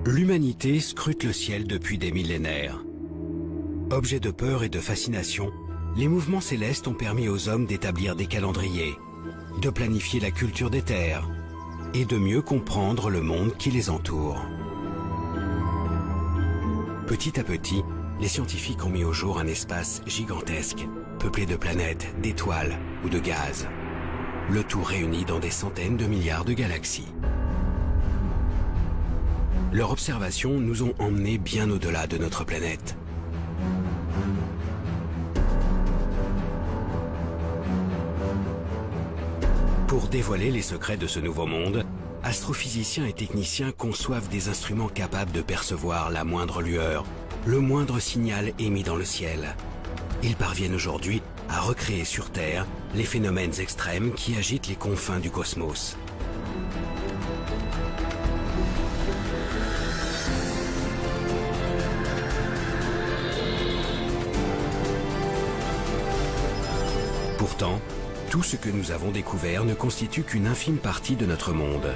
L'humanité scrute le ciel depuis des millénaires. Objet de peur et de fascination, les mouvements célestes ont permis aux hommes d'établir des calendriers, de planifier la culture des terres et de mieux comprendre le monde qui les entoure. Petit à petit, les scientifiques ont mis au jour un espace gigantesque, peuplé de planètes, d'étoiles ou de gaz. Le tout réuni dans des centaines de milliards de galaxies. Leurs observations nous ont emmenés bien au-delà de notre planète. Pour dévoiler les secrets de ce nouveau monde, astrophysiciens et techniciens conçoivent des instruments capables de percevoir la moindre lueur, le moindre signal émis dans le ciel. Ils parviennent aujourd'hui à recréer sur Terre les phénomènes extrêmes qui agitent les confins du cosmos. Pourtant, tout ce que nous avons découvert ne constitue qu'une infime partie de notre monde.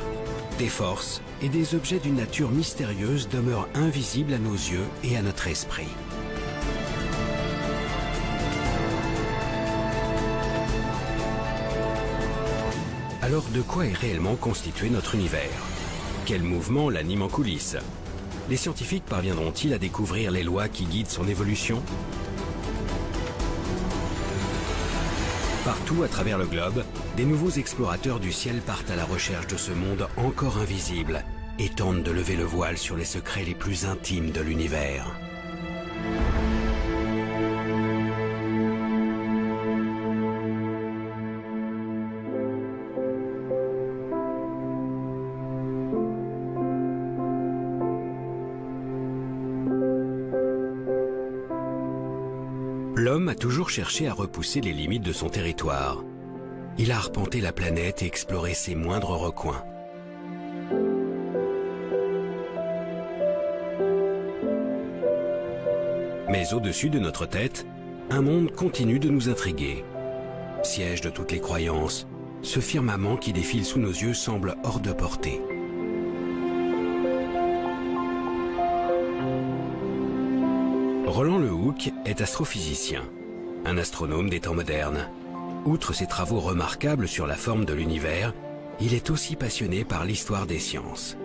Des forces et des objets d'une nature mystérieuse demeurent invisibles à nos yeux et à notre esprit. Alors de quoi est réellement constitué notre univers? Quel mouvement l'anime en coulisses? Les scientifiques parviendront-ils à découvrir les lois qui guident son évolution? Partout à travers le globe, des nouveaux explorateurs du ciel partent à la recherche de ce monde encore invisible et tentent de lever le voile sur les secrets les plus intimes de l'univers. L'homme a toujours cherché à repousser les limites de son territoire. Il a arpenté la planète et exploré ses moindres recoins. Mais au-dessus de notre tête, un monde continue de nous intriguer. Siège de toutes les croyances, ce firmament qui défile sous nos yeux semble hors de portée. Roland Le Houcq est astrophysicien, un astronome des temps modernes. Outre ses travaux remarquables sur la forme de l'univers, il est aussi passionné par l'histoire des sciences.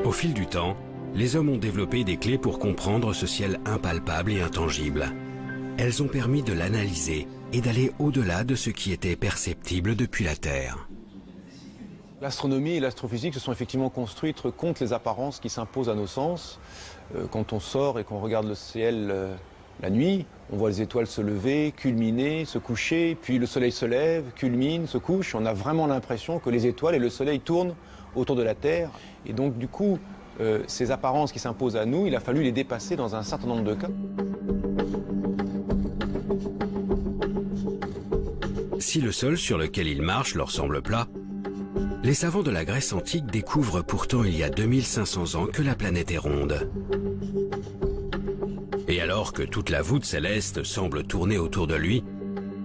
Au fil du temps, les hommes ont développé des clés pour comprendre ce ciel impalpable et intangible. Elles ont permis de l'analyser et d'aller au-delà de ce qui était perceptible depuis la Terre. L'astronomie et l'astrophysique se sont effectivement construites contre les apparences qui s'imposent à nos sens. Quand on sort et qu'on regarde le ciel la nuit, on voit les étoiles se lever, culminer, se coucher, puis le soleil se lève, culmine, se couche. On a vraiment l'impression que les étoiles et le soleil tournent autour de la Terre. Et donc du coup, ces apparences qui s'imposent à nous, il a fallu les dépasser dans un certain nombre de cas. Si le sol sur lequel ils marchent leur semble plat, les savants de la Grèce antique découvrent pourtant il y a 2500 ans que la planète est ronde. Et alors que toute la voûte céleste semble tourner autour de lui,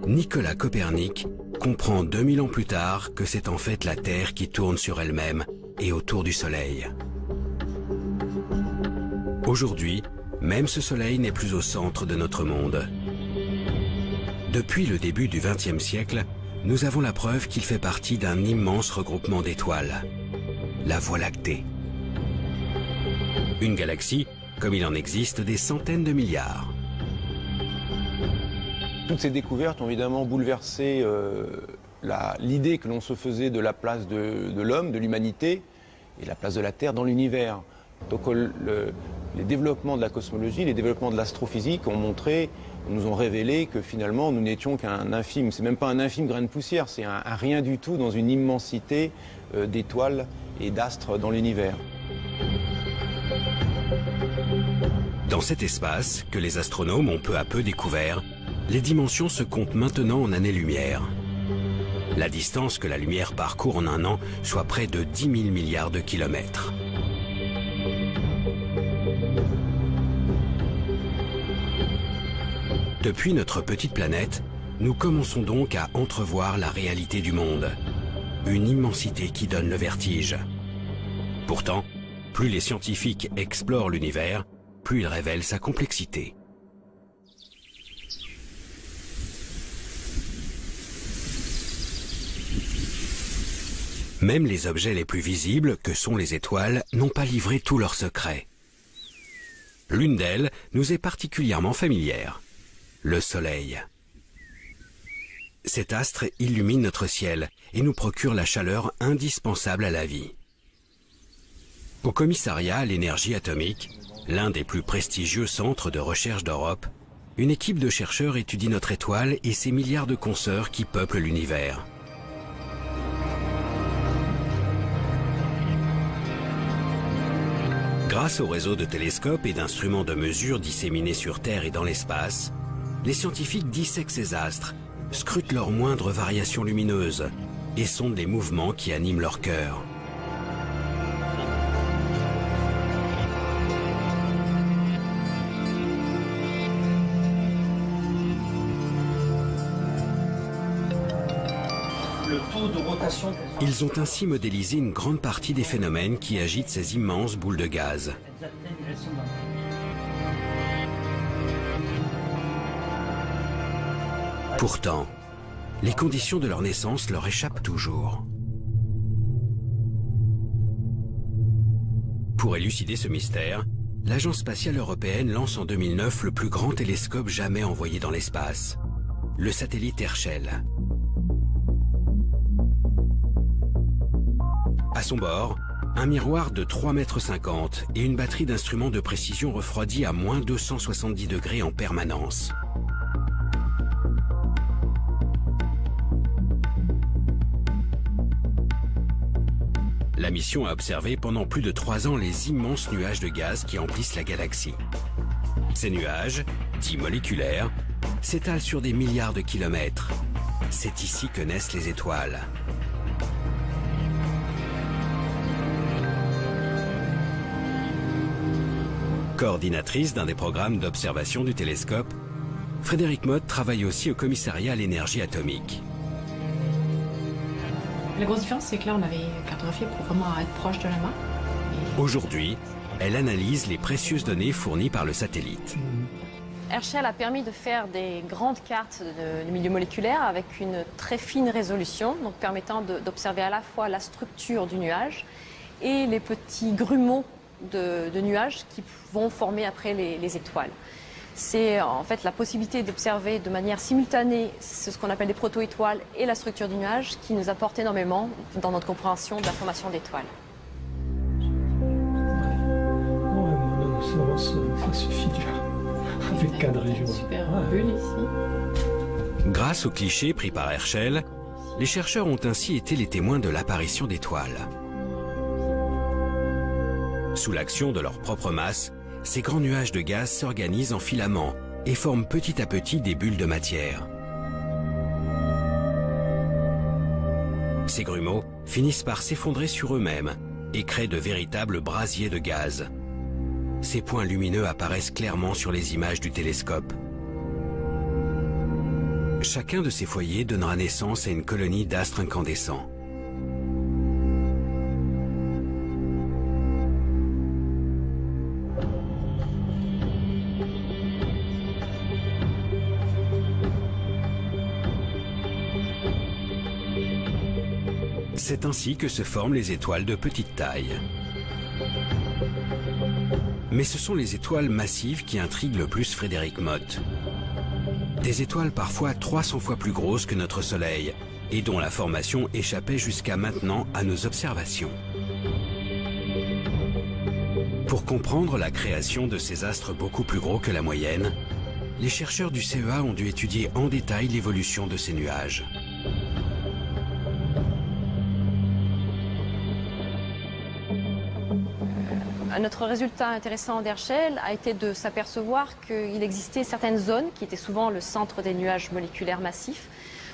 Nicolas Copernic comprend 2000 ans plus tard que c'est en fait la Terre qui tourne sur elle-même et autour du Soleil. Aujourd'hui, même ce Soleil n'est plus au centre de notre monde. Depuis le début du XXe siècle, nous avons la preuve qu'il fait partie d'un immense regroupement d'étoiles, la Voie lactée. Une galaxie, comme il en existe des centaines de milliards. Toutes ces découvertes ont évidemment bouleversé l'idée que l'on se faisait de la place de l'homme, de l'humanité, et la place de la Terre dans l'univers. Donc les développements de la cosmologie, les développements de l'astrophysique nous ont révélé que finalement nous n'étions qu'un infime, c'est même pas un infime grain de poussière, c'est un rien du tout dans une immensité d'étoiles et d'astres dans l'univers. Dans cet espace, que les astronomes ont peu à peu découvert, les dimensions se comptent maintenant en années-lumière. La distance que la lumière parcourt en un an, soit près de 10 000 milliards de kilomètres. Depuis notre petite planète, nous commençons donc à entrevoir la réalité du monde. Une immensité qui donne le vertige. Pourtant, plus les scientifiques explorent l'univers, plus ils révèlent sa complexité. Même les objets les plus visibles, que sont les étoiles, n'ont pas livré tous leurs secrets. L'une d'elles nous est particulièrement familière, le Soleil. Cet astre illumine notre ciel et nous procure la chaleur indispensable à la vie. Au commissariat à l'énergie atomique, l'un des plus prestigieux centres de recherche d'Europe, une équipe de chercheurs étudie notre étoile et ses milliards de consoeurs qui peuplent l'univers. Grâce au réseau de télescopes et d'instruments de mesure disséminés sur Terre et dans l'espace, les scientifiques dissèquent ces astres, scrutent leurs moindres variations lumineuses et sondent les mouvements qui animent leur cœur. Ils ont ainsi modélisé une grande partie des phénomènes qui agitent ces immenses boules de gaz. Pourtant, les conditions de leur naissance leur échappent toujours. Pour élucider ce mystère, l'Agence spatiale européenne lance en 2009 le plus grand télescope jamais envoyé dans l'espace, le satellite Herschel. À son bord, un miroir de 3,50 m et une batterie d'instruments de précision refroidis à moins 270 degrés en permanence. La mission a observé pendant plus de 3 ans les immenses nuages de gaz qui emplissent la galaxie. Ces nuages, dits moléculaires, s'étalent sur des milliards de kilomètres. C'est ici que naissent les étoiles. Coordinatrice d'un des programmes d'observation du télescope, Frédéric Mott travaille aussi au commissariat à l'énergie atomique. La grosse différence, c'est que là, on avait cartographié pour vraiment être proche de la main. Aujourd'hui, elle analyse les précieuses données fournies par le satellite. Herschel a permis de faire des grandes cartes du milieu moléculaire avec une très fine résolution, donc permettant d'observer à la fois la structure du nuage et les petits grumeaux de nuages qui vont former après les étoiles. C'est en fait la possibilité d'observer de manière simultanée ce qu'on appelle des proto-étoiles et la structure du nuage qui nous apporte énormément dans notre compréhension de la formation d'étoiles. Ça suffit déjà. Avec cadré, je vois. Super bulle ici. Grâce aux clichés pris par Herschel, les chercheurs ont ainsi été les témoins de l'apparition d'étoiles. Sous l'action de leur propre masse, ces grands nuages de gaz s'organisent en filaments et forment petit à petit des bulles de matière. Ces grumeaux finissent par s'effondrer sur eux-mêmes et créent de véritables brasiers de gaz. Ces points lumineux apparaissent clairement sur les images du télescope. Chacun de ces foyers donnera naissance à une colonie d'astres incandescents. C'est ainsi que se forment les étoiles de petite taille. Mais ce sont les étoiles massives qui intriguent le plus Frédéric Mott. Des étoiles parfois 300 fois plus grosses que notre Soleil et dont la formation échappait jusqu'à maintenant à nos observations. Pour comprendre la création de ces astres beaucoup plus gros que la moyenne, les chercheurs du CEA ont dû étudier en détail l'évolution de ces nuages. Notre résultat intéressant d'Herschel a été de s'apercevoir qu'il existait certaines zones, qui étaient souvent le centre des nuages moléculaires massifs,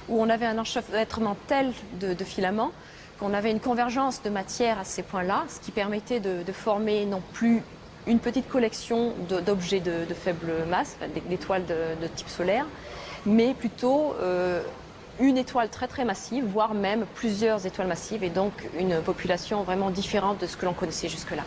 où on avait un enchevêtrement tel de filaments qu'on avait une convergence de matière à ces points-là, ce qui permettait de former non plus une petite collection d'objets de faible masse, d'étoiles de type solaire, mais plutôt une étoile très très massive, voire même plusieurs étoiles massives, et donc une population vraiment différente de ce que l'on connaissait jusque-là.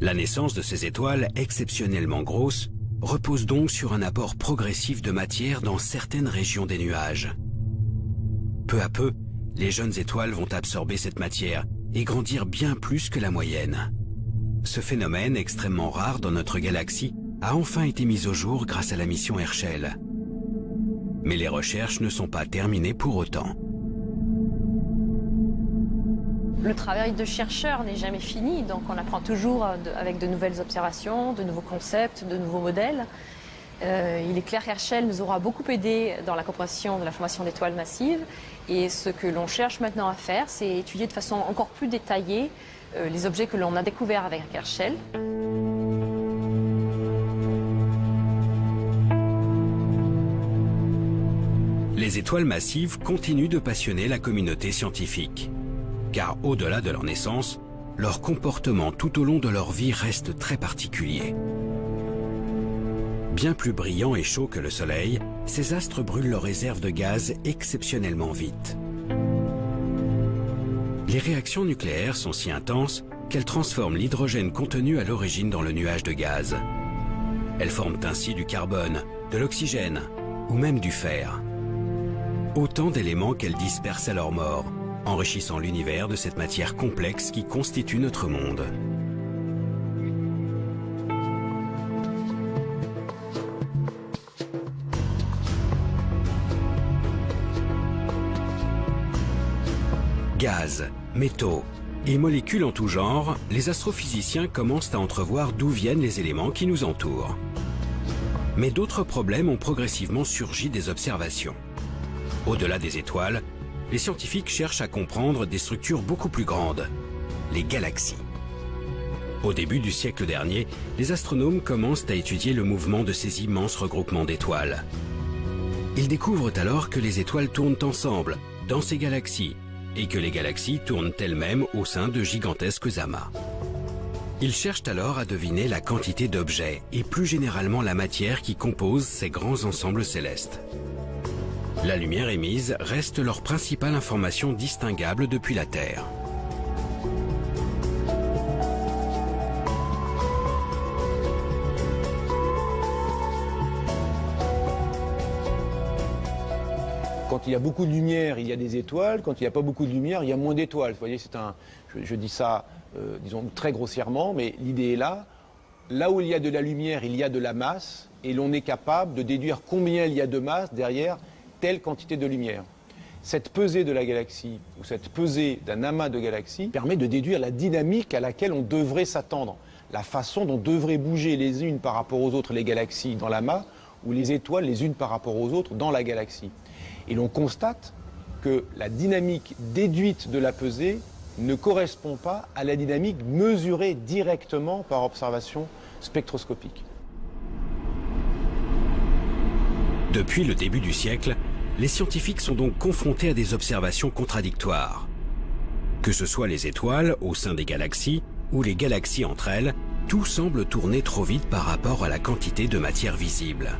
La naissance de ces étoiles exceptionnellement grosses repose donc sur un apport progressif de matière dans certaines régions des nuages. Peu à peu, les jeunes étoiles vont absorber cette matière et grandir bien plus que la moyenne. Ce phénomène extrêmement rare dans notre galaxie a enfin été mis au jour grâce à la mission Herschel. Mais les recherches ne sont pas terminées pour autant. Le travail de chercheur n'est jamais fini, donc on apprend toujours avec de nouvelles observations, de nouveaux concepts, de nouveaux modèles. Il est clair qu'Herschel nous aura beaucoup aidé dans la compréhension de la formation d'étoiles massives. Et ce que l'on cherche maintenant à faire, c'est étudier de façon encore plus détaillée les objets que l'on a découverts avec Herschel. Les étoiles massives continuent de passionner la communauté scientifique. Car au-delà de leur naissance, leur comportement tout au long de leur vie reste très particulier. Bien plus brillants et chauds que le Soleil, ces astres brûlent leurs réserves de gaz exceptionnellement vite. Les réactions nucléaires sont si intenses qu'elles transforment l'hydrogène contenu à l'origine dans le nuage de gaz. Elles forment ainsi du carbone, de l'oxygène ou même du fer. Autant d'éléments qu'elles dispersent à leur mort, enrichissant l'univers de cette matière complexe qui constitue notre monde. Gaz, métaux et molécules en tout genre, les astrophysiciens commencent à entrevoir d'où viennent les éléments qui nous entourent. Mais d'autres problèmes ont progressivement surgi des observations. Au-delà des étoiles, les scientifiques cherchent à comprendre des structures beaucoup plus grandes, les galaxies. Au début du siècle dernier, les astronomes commencent à étudier le mouvement de ces immenses regroupements d'étoiles. Ils découvrent alors que les étoiles tournent ensemble, dans ces galaxies, et que les galaxies tournent elles-mêmes au sein de gigantesques amas. Ils cherchent alors à deviner la quantité d'objets et plus généralement la matière qui compose ces grands ensembles célestes. La lumière émise reste leur principale information distinguable depuis la Terre. Quand il y a beaucoup de lumière, il y a des étoiles. Quand il n'y a pas beaucoup de lumière, il y a moins d'étoiles. Vous voyez, je dis ça, disons, très grossièrement, mais l'idée est là. Là où il y a de la lumière, il y a de la masse, et l'on est capable de déduire combien il y a de masse derrière telle quantité de lumière. Cette pesée de la galaxie, ou cette pesée d'un amas de galaxies, permet de déduire la dynamique à laquelle on devrait s'attendre, la façon dont devraient bouger les unes par rapport aux autres les galaxies dans l'amas, ou les étoiles les unes par rapport aux autres dans la galaxie. Et l'on constate que la dynamique déduite de la pesée ne correspond pas à la dynamique mesurée directement par observation spectroscopique. Depuis le début du siècle, les scientifiques sont donc confrontés à des observations contradictoires. Que ce soit les étoiles au sein des galaxies ou les galaxies entre elles, tout semble tourner trop vite par rapport à la quantité de matière visible.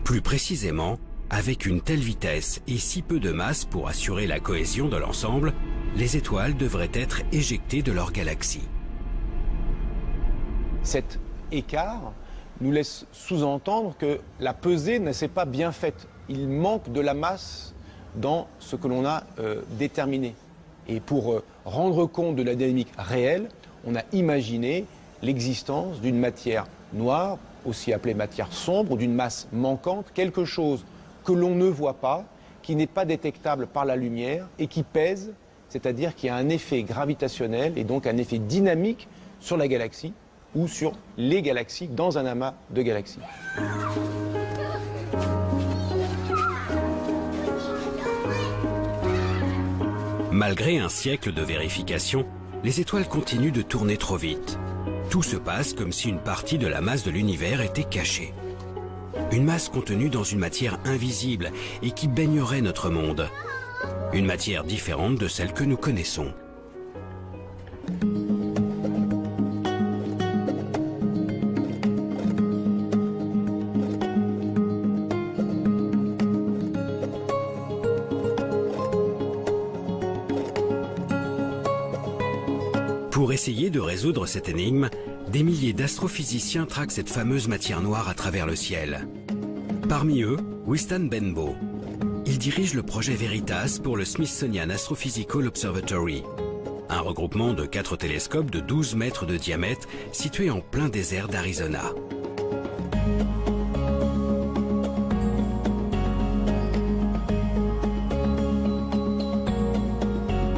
Plus précisément, avec une telle vitesse et si peu de masse pour assurer la cohésion de l'ensemble, les étoiles devraient être éjectées de leur galaxie. Cet écart nous laisse sous-entendre que la pesée ne s'est pas bien faite. Il manque de la masse dans ce que l'on a déterminé. Et pour rendre compte de la dynamique réelle, on a imaginé l'existence d'une matière noire, aussi appelée matière sombre, ou d'une masse manquante, quelque chose que l'on ne voit pas, qui n'est pas détectable par la lumière et qui pèse, c'est-à-dire qui a un effet gravitationnel et donc un effet dynamique sur la galaxie ou sur les galaxies dans un amas de galaxies. Malgré un siècle de vérification, les étoiles continuent de tourner trop vite. Tout se passe comme si une partie de la masse de l'univers était cachée. Une masse contenue dans une matière invisible et qui baignerait notre monde. Une matière différente de celle que nous connaissons. Pour essayer de résoudre cette énigme, des milliers d'astrophysiciens traquent cette fameuse matière noire à travers le ciel. Parmi eux, Wystan Benbow. Il dirige le projet Veritas pour le Smithsonian Astrophysical Observatory, un regroupement de 4 télescopes de 12 mètres de diamètre situés en plein désert d'Arizona.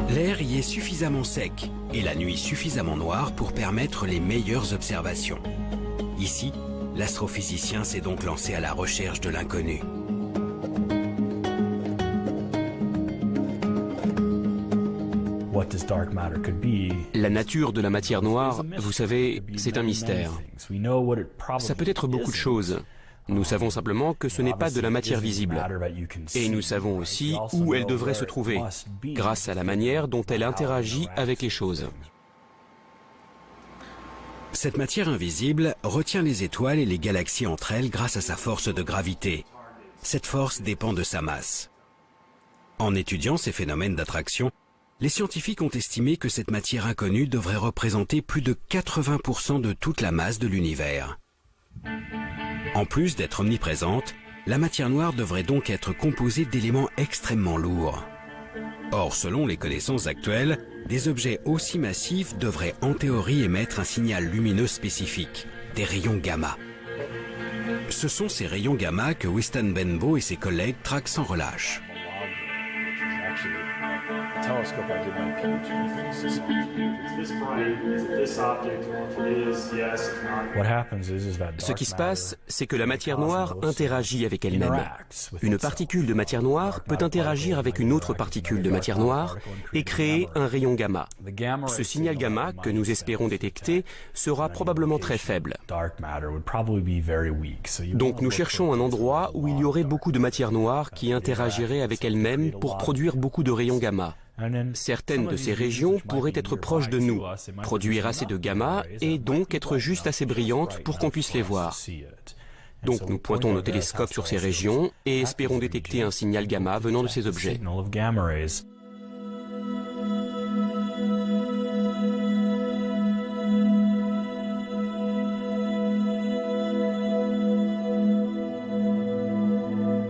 L'air y est suffisamment sec et la nuit suffisamment noire pour permettre les meilleures observations. Ici, l'astrophysicien s'est donc lancé à la recherche de l'inconnu. La nature de la matière noire, vous savez, c'est un mystère. Ça peut être beaucoup de choses. Nous savons simplement que ce n'est pas de la matière visible. Et nous savons aussi où elle devrait se trouver, grâce à la manière dont elle interagit avec les choses. Cette matière invisible retient les étoiles et les galaxies entre elles grâce à sa force de gravité. Cette force dépend de sa masse. En étudiant ces phénomènes d'attraction, les scientifiques ont estimé que cette matière inconnue devrait représenter plus de 80% de toute la masse de l'univers. En plus d'être omniprésente, la matière noire devrait donc être composée d'éléments extrêmement lourds. Or, selon les connaissances actuelles, des objets aussi massifs devraient en théorie émettre un signal lumineux spécifique, des rayons gamma. Ce sont ces rayons gamma que Wystan Benbow et ses collègues traquent sans relâche. Ce qui se passe, c'est que la matière noire interagit avec elle-même. Une particule de matière noire peut interagir avec une autre particule de matière noire et créer un rayon gamma. Ce signal gamma, que nous espérons détecter, sera probablement très faible. Donc nous cherchons un endroit où il y aurait beaucoup de matière noire qui interagirait avec elle-même pour produire beaucoup de rayons gamma. Certaines de ces régions pourraient être proches de nous, produire assez de gamma et donc être juste assez brillantes pour qu'on puisse les voir. Donc nous pointons nos télescopes sur ces régions et espérons détecter un signal gamma venant de ces objets.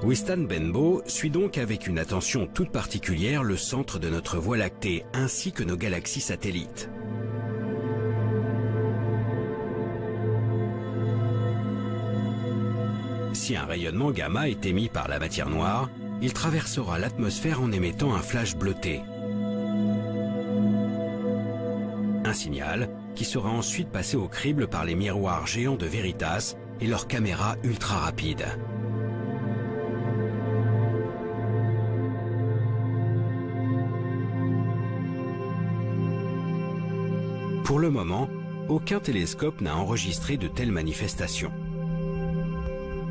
Wystan Benbow suit donc avec une attention toute particulière le centre de notre Voie lactée ainsi que nos galaxies satellites. Si un rayonnement gamma est émis par la matière noire, il traversera l'atmosphère en émettant un flash bleuté. Un signal qui sera ensuite passé au crible par les miroirs géants de Veritas et leurs caméras ultra rapides. Pour le moment, aucun télescope n'a enregistré de telles manifestations.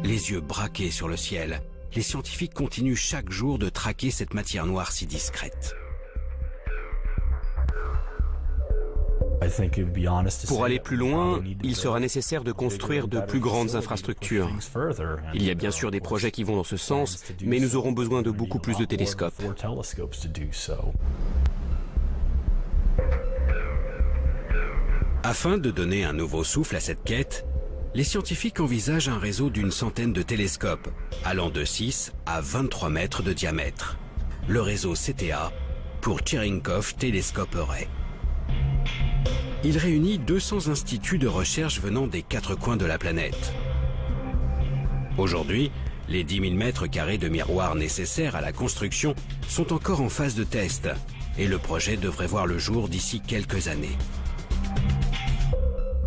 Les yeux braqués sur le ciel, les scientifiques continuent chaque jour de traquer cette matière noire si discrète. Pour aller plus loin, il sera nécessaire de construire de plus grandes infrastructures. Il y a bien sûr des projets qui vont dans ce sens, mais nous aurons besoin de beaucoup plus de télescopes. Afin de donner un nouveau souffle à cette quête, les scientifiques envisagent un réseau d'une centaine de télescopes, allant de 6 à 23 mètres de diamètre. Le réseau CTA pour Cherenkov Telescope Array. Il réunit 200 instituts de recherche venant des 4 coins de la planète. Aujourd'hui, les 10 000 mètres carrés de miroirs nécessaires à la construction sont encore en phase de test et le projet devrait voir le jour d'ici quelques années.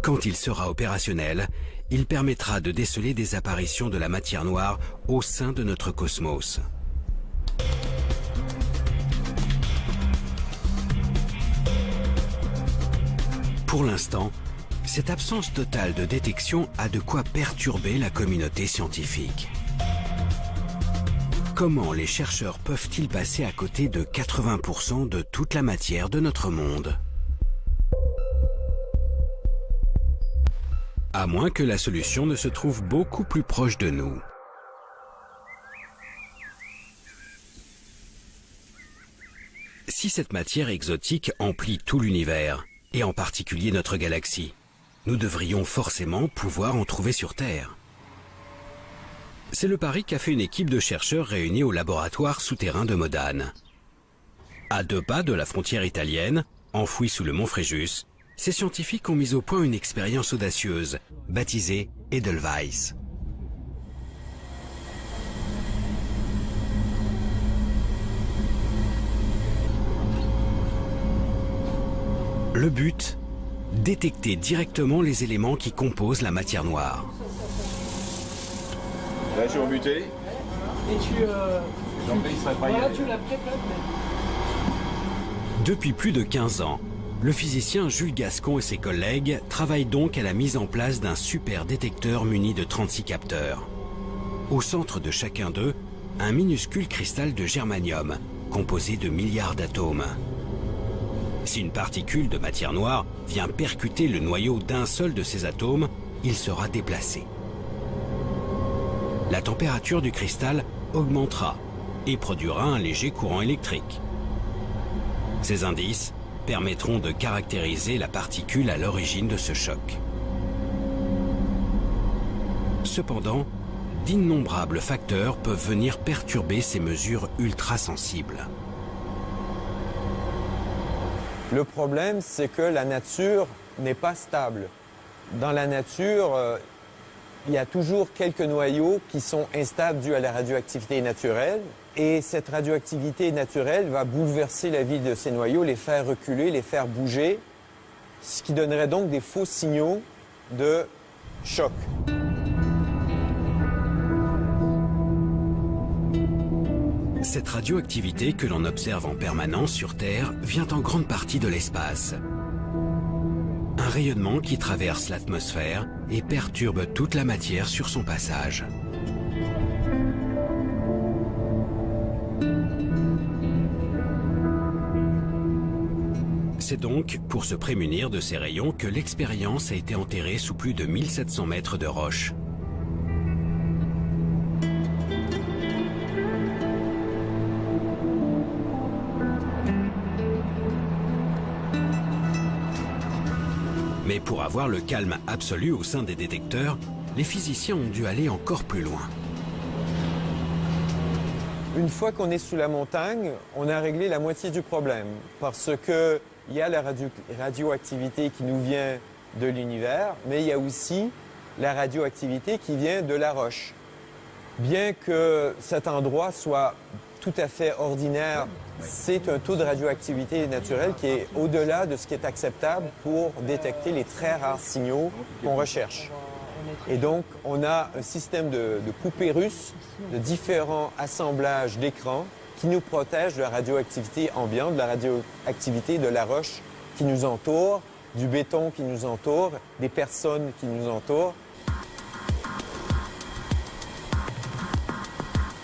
Quand il sera opérationnel, il permettra de déceler des apparitions de la matière noire au sein de notre cosmos. Pour l'instant, Cette absence totale de détection a de quoi perturber la communauté scientifique. Comment les chercheurs peuvent-ils passer à côté de 80% de toute la matière de notre monde? À moins que la solution ne se trouve beaucoup plus proche de nous. Si cette matière exotique emplit tout l'univers, et en particulier notre galaxie, nous devrions forcément pouvoir en trouver sur Terre. C'est le pari qu'a fait une équipe de chercheurs réunis au laboratoire souterrain de Modane. À 2 pas de la frontière italienne, enfouie sous le mont Fréjus, ces scientifiques ont mis au point une expérience audacieuse, baptisée Edelweiss. Le but, détecter directement les éléments qui composent la matière noire. Là, je suis embuté. Et tu l'as préparé. Depuis plus de 15 ans, le physicien Jules Gascon et ses collègues travaillent donc à la mise en place d'un super détecteur muni de 36 capteurs. Au centre de chacun d'eux, un minuscule cristal de germanium, composé de milliards d'atomes. Si une particule de matière noire vient percuter le noyau d'un seul de ces atomes, il sera déplacé. La température du cristal augmentera et produira un léger courant électrique. Ces indices permettront de caractériser la particule à l'origine de ce choc. Cependant, d'innombrables facteurs peuvent venir perturber ces mesures ultra-sensibles. Le problème, c'est que la nature n'est pas stable. Dans la nature, il y a toujours quelques noyaux qui sont instables dus à la radioactivité naturelle. Et cette radioactivité naturelle va bouleverser la vie de ces noyaux, les faire reculer, les faire bouger, ce qui donnerait donc des faux signaux de choc. Cette radioactivité que l'on observe en permanence sur Terre vient en grande partie de l'espace. Un rayonnement qui traverse l'atmosphère et perturbe toute la matière sur son passage. C'est donc pour se prémunir de ces rayons que l'expérience a été enterrée sous plus de 1700 mètres de roche. Mais pour avoir le calme absolu au sein des détecteurs, les physiciens ont dû aller encore plus loin. Une fois qu'on est sous la montagne, on a réglé la moitié du problème parce que il y a la radioactivité qui nous vient de l'univers, mais il y a aussi la radioactivité qui vient de la roche. Bien que cet endroit soit tout à fait ordinaire, c'est un taux de radioactivité naturelle qui est au-delà de ce qui est acceptable pour détecter les très rares signaux qu'on recherche. Et donc, on a un système de poupées russes, de différents assemblages d'écrans qui nous protègent de la radioactivité ambiante, de la radioactivité de la roche qui nous entoure, du béton qui nous entoure, des personnes qui nous entourent.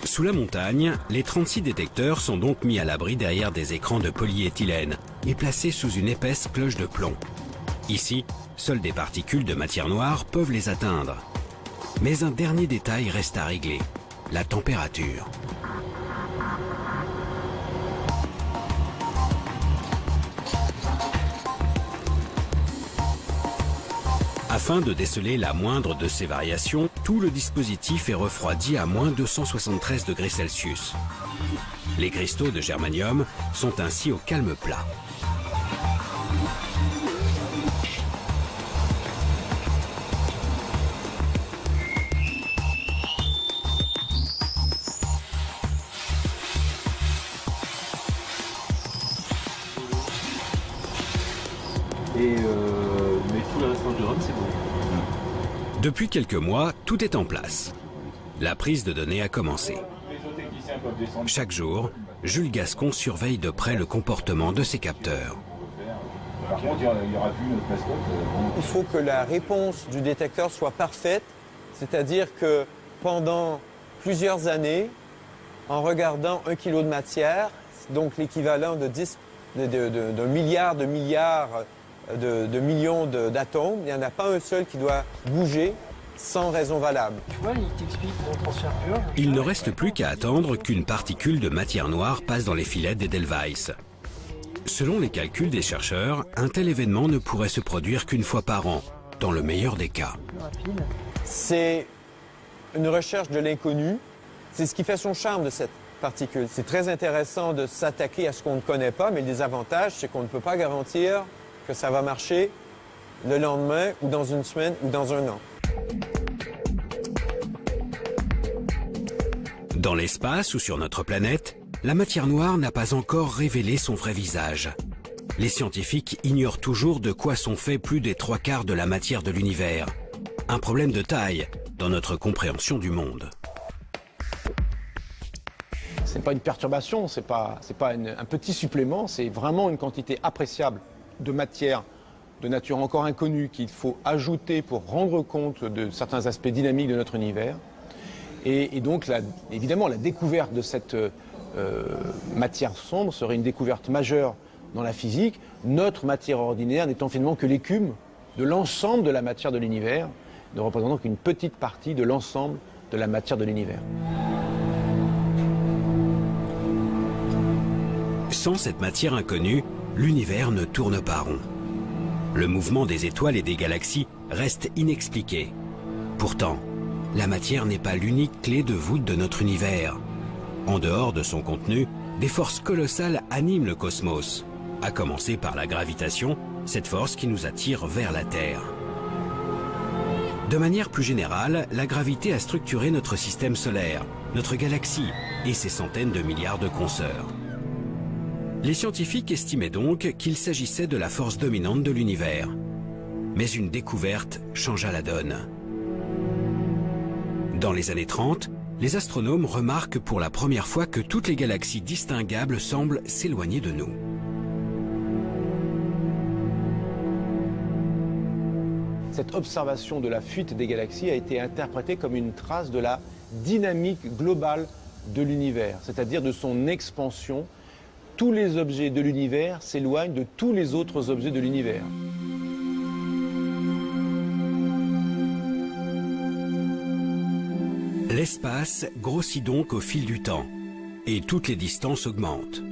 Sous la montagne, les 36 détecteurs sont donc mis à l'abri derrière des écrans de polyéthylène et placés sous une épaisse cloche de plomb. Ici, seules des particules de matière noire peuvent les atteindre. Mais un dernier détail reste à régler, la température. Afin de déceler la moindre de ces variations, tout le dispositif est refroidi à moins 273 degrés Celsius. Les cristaux de germanium sont ainsi au calme plat. Mais tout le restant du rhum, c'est bon. Depuis quelques mois, tout est en place. La prise de données a commencé. Chaque jour, Jules Gascon surveille de près le comportement de ses capteurs. contre, il n'y aura plus notre mascotte. Il faut que la réponse du détecteur soit parfaite, c'est-à-dire que pendant plusieurs années, en regardant 1 kilo de matière, donc l'équivalent d'un milliard de millions d'atomes, il n'y en a pas un seul qui doit bouger sans raison valable. Tu vois, il t'explique mon transfert pur. Il ne reste plus qu'à attendre qu'une particule de matière noire passe dans les filets d'Edelweiss. Selon les calculs des chercheurs, un tel événement ne pourrait se produire qu'une fois par an, dans le meilleur des cas. C'est une recherche de l'inconnu. C'est ce qui fait son charme de cette particule. C'est très intéressant de s'attaquer à ce qu'on ne connaît pas, mais le désavantage, c'est qu'on ne peut pas garantir que ça va marcher le lendemain ou dans une semaine ou dans un an. Dans l'espace ou sur notre planète, la matière noire n'a pas encore révélé son vrai visage. Les scientifiques ignorent toujours de quoi sont faits plus des 3/4 de la matière de l'univers. Un problème de taille dans notre compréhension du monde. Ce n'est pas une perturbation, ce n'est pas un petit supplément, c'est vraiment une quantité appréciable de matière de nature encore inconnue qu'il faut ajouter pour rendre compte de certains aspects dynamiques de notre univers. Et donc, évidemment, la découverte de cette matière sombre serait une découverte majeure dans la physique, notre matière ordinaire n'étant finalement que l'écume de l'ensemble de la matière de l'univers, ne représentant qu'une petite partie de l'ensemble de la matière de l'univers. Sans cette matière inconnue, l'univers ne tourne pas rond. Le mouvement des étoiles et des galaxies reste inexpliqué. Pourtant, la matière n'est pas l'unique clé de voûte de notre univers. En dehors de son contenu, des forces colossales animent le cosmos, à commencer par la gravitation, cette force qui nous attire vers la Terre. De manière plus générale, la gravité a structuré notre système solaire, notre galaxie et ses centaines de milliards de consoeurs. Les scientifiques estimaient donc qu'il s'agissait de la force dominante de l'univers. Mais une découverte changea la donne. Dans les années 30, les astronomes remarquent pour la première fois que toutes les galaxies distinguables semblent s'éloigner de nous. Cette observation de la fuite des galaxies a été interprétée comme une trace de la dynamique globale de l'univers, c'est-à-dire de son expansion. Tous les objets de l'univers s'éloignent de tous les autres objets de l'univers. L'espace grossit donc au fil du temps, et toutes les distances augmentent.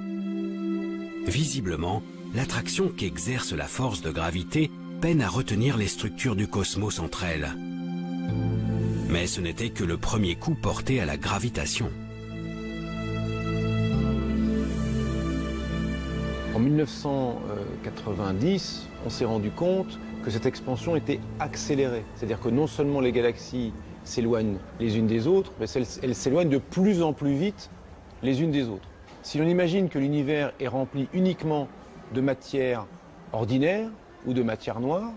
Visiblement, l'attraction qu'exerce la force de gravité peine à retenir les structures du cosmos entre elles. Mais ce n'était que le premier coup porté à la gravitation. En 1990, on s'est rendu compte que cette expansion était accélérée. C'est-à-dire que non seulement les galaxies s'éloignent les unes des autres, mais elles s'éloignent de plus en plus vite les unes des autres. Si l'on imagine que l'univers est rempli uniquement de matière ordinaire ou de matière noire,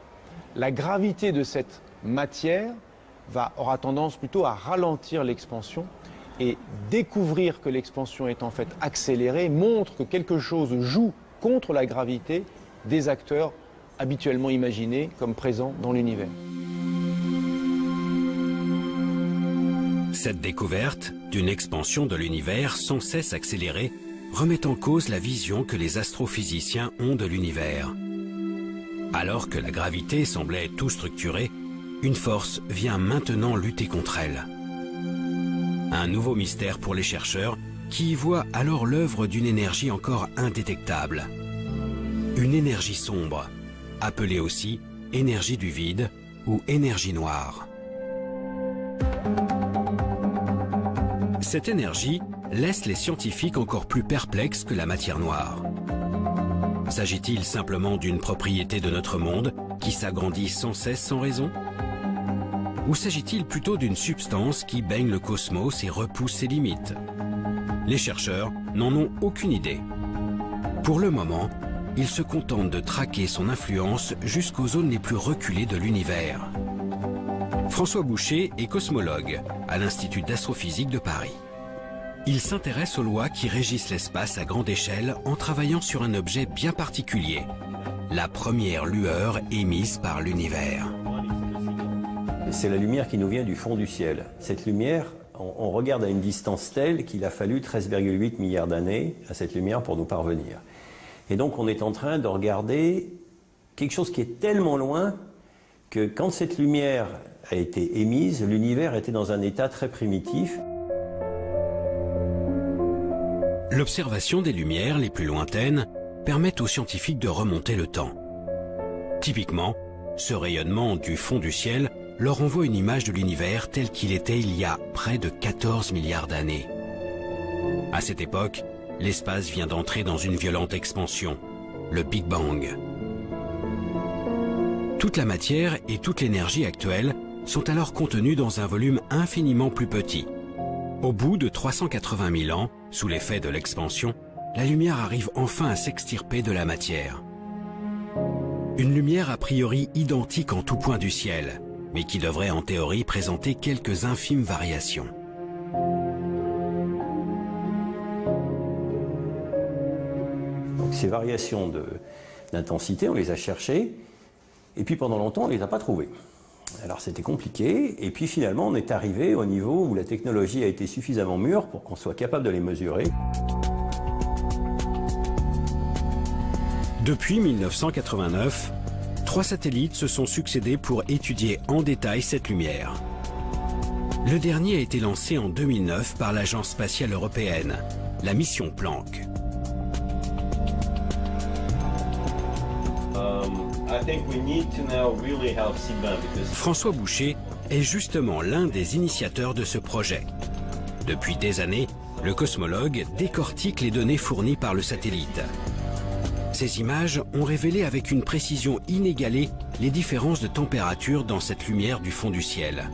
la gravité de cette matière aura tendance plutôt à ralentir l'expansion, et découvrir que l'expansion est en fait accélérée montre que quelque chose joue contre la gravité des acteurs habituellement imaginés comme présents dans l'univers. Cette découverte d'une expansion de l'univers sans cesse accélérée remet en cause la vision que les astrophysiciens ont de l'univers. Alors que la gravité semblait tout structurée, une force vient maintenant lutter contre elle. Un nouveau mystère pour les chercheurs qui y voient alors l'œuvre d'une énergie encore indétectable. Une énergie sombre, appelée aussi énergie du vide ou énergie noire. Cette énergie laisse les scientifiques encore plus perplexes que la matière noire. S'agit-il simplement d'une propriété de notre monde qui s'agrandit sans cesse sans raison ? Ou s'agit-il plutôt d'une substance qui baigne le cosmos et repousse ses limites? Les chercheurs n'en ont aucune idée. Pour le moment, ils se contentent de traquer son influence jusqu'aux zones les plus reculées de l'univers. François Boucher est cosmologue à l'Institut d'astrophysique de Paris. Il s'intéresse aux lois qui régissent l'espace à grande échelle en travaillant sur un objet bien particulier, la première lueur émise par l'univers. C'est la lumière qui nous vient du fond du ciel. Cette lumière, on regarde à une distance telle qu'il a fallu 13,8 milliards d'années à cette lumière pour nous parvenir. Et donc on est en train de regarder quelque chose qui est tellement loin que quand cette lumière a été émise, l'univers était dans un état très primitif. L'observation des lumières les plus lointaines permet aux scientifiques de remonter le temps. Typiquement, ce rayonnement du fond du ciel leur envoie une image de l'univers tel qu'il était il y a près de 14 milliards d'années. À cette époque, l'espace vient d'entrer dans une violente expansion, le Big Bang. Toute la matière et toute l'énergie actuelle sont alors contenues dans un volume infiniment plus petit. Au bout de 380 000 ans, sous l'effet de l'expansion, la lumière arrive enfin à s'extirper de la matière. Une lumière a priori identique en tout point du ciel, mais qui devrait en théorie présenter quelques infimes variations. Donc ces variations d'intensité, on les a cherchées, et puis pendant longtemps, on ne les a pas trouvées. Alors c'était compliqué, et puis finalement, on est arrivé au niveau où la technologie a été suffisamment mûre pour qu'on soit capable de les mesurer. Depuis 1989, 3 satellites se sont succédés pour étudier en détail cette lumière. Le dernier a été lancé en 2009 par l'Agence spatiale européenne, la mission Planck. François Boucher est justement l'un des initiateurs de ce projet. Depuis des années, le cosmologue décortique les données fournies par le satellite. Ces images ont révélé avec une précision inégalée les différences de température dans cette lumière du fond du ciel.